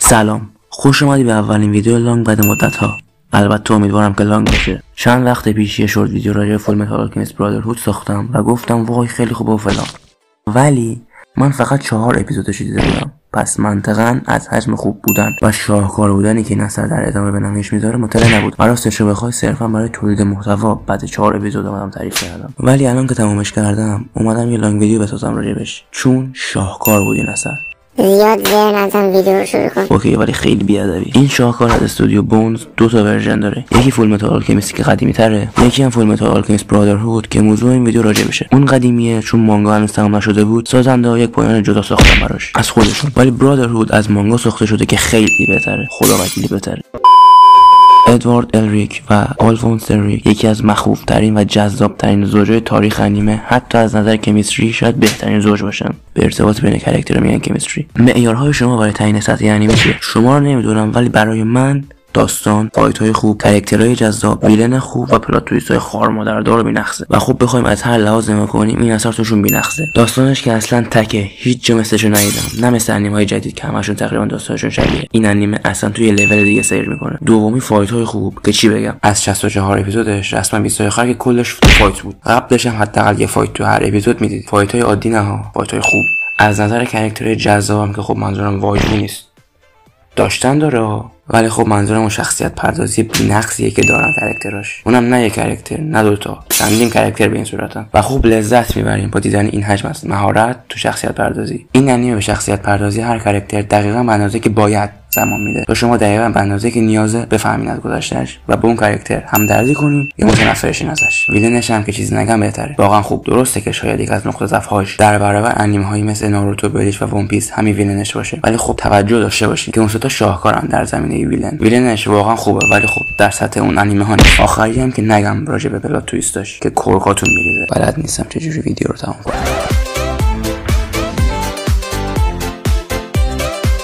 سلام، خوش اومدی به اولین ویدیو لانگ بعد مدت ها. البته امیدوارم که لانگ باشه. چند وقت پیش یه شورت ویدیو راجع به فولمتال آلکمیست برادرهود ساختم و گفتم وای خیلی خوبه و فلان، ولی من فقط 4 اپیزودش دیده بودم. پس منطقاً از حجم خوب بودن و شاهکار بودنی که این اثر در ادامه به نمایش میذاره مطلع نبود. و راستش رو بخوای صرفا برای تولید محتوا بعد 4 اپیزود اومدم تعریف کردم، ولی الان که تمومش کردم اومدم یه لانگ ویدیو بسازم راجبش، چون شاهکار بود این اثر. زیاد زیر نزن، ویدیو رو شروع کن. اوکی، ولی خیلی بیادبی. این شاهکار از استودیو بونز 2 تا ورژن داره، یکی فولمتال آلکمیست که قدیمی تره، یکی هم فولمتال آلکمیست برادرهود که موضوع این ویدیو راجع بشه. اون قدیمیه چون مانگا هنوز تمام نشده بود، سازنده یک پایان جدا ساختن براش از خودشون، ولی برادرهود از مانگا ساخته شده که خیلی بهتره، خدا وکیلی بهتره. ادوارد الریک و آلفونس الریک یکی از مخوف ترین و جذاب ترین زوجای تاریخ انیمه، حتی از نظر کمیستری شاید بهترین زوج باشن. به ارتباط بین کاراکترها میگن کمیستری. معیارهای شما برای تعیین سطح انیمه چیه؟ شما رو نمیدونم، ولی برای من داستان، فایت‌های خوب، کاراکترهای جذاب، ویلن خوب و پلات تویست‌های خارمادردار بی‌نقصه. و خب بخوایم از هر لحاظ نگاه کنیم این اثر توشون بی‌نقصه. داستانش که اصلا تکه، هیچ جا مثلشو ندیدم، نه مثل انیمه‌های جدید که همشون تقریبا داستانشون شبیه. این انیمه اصلا توی لول دیگه سیر میکنه. دومی فایت‌های خوب که چی بگم، از 64 اپیزودش رسما 20 آخر که کلش فایت بود. قبلش هم حداقل یه فایت تو هر اپیزود میدید. فایت‌های عادی نه ها، فایت‌های خوب. از نظر کاراکترهای جذابم که خب منظورم واژگون نیست، داشتن داره، ولی خب منظورم اون شخصیت پردازی بی‌نقصیه که دارن کاراکتراش. اونم نه یک کاراکتر، نه دوتا، چندین کاراکتر به این صورتن. و خوب لذت میبریم با دیدن این حجم از مهارت تو شخصیت پردازی. این انیمه به شخصیت پردازی هر کاراکتر دقیقاً به اندازه که باید زمان میده تا شما دقیقاً به اندازه که نیازه بفهمین از گذشته‌اش و با اون کاراکتر همدردی کنین یا متنفرشین ازش. ویلنش هم که چیزی نگم بهتره، واقعا خوب. درسته که شاید یک از نقطه ضعف‌هاش در برابر انیمه‌هایی مثل ناروتو، بلیچ و ون پیس همین ویلنش باشه، ولی خب توجه داشته باشین که اون سه تا شاهکارن در زمینه ویلنش واقعا خوبه، ولی خب در سطح اون انیمه ها نیست. آخری هم که نگم راجع به پلات تویستاش که کورکاتون میریزه. بلد نیستم چه جوری ویدیو رو تموم کنم.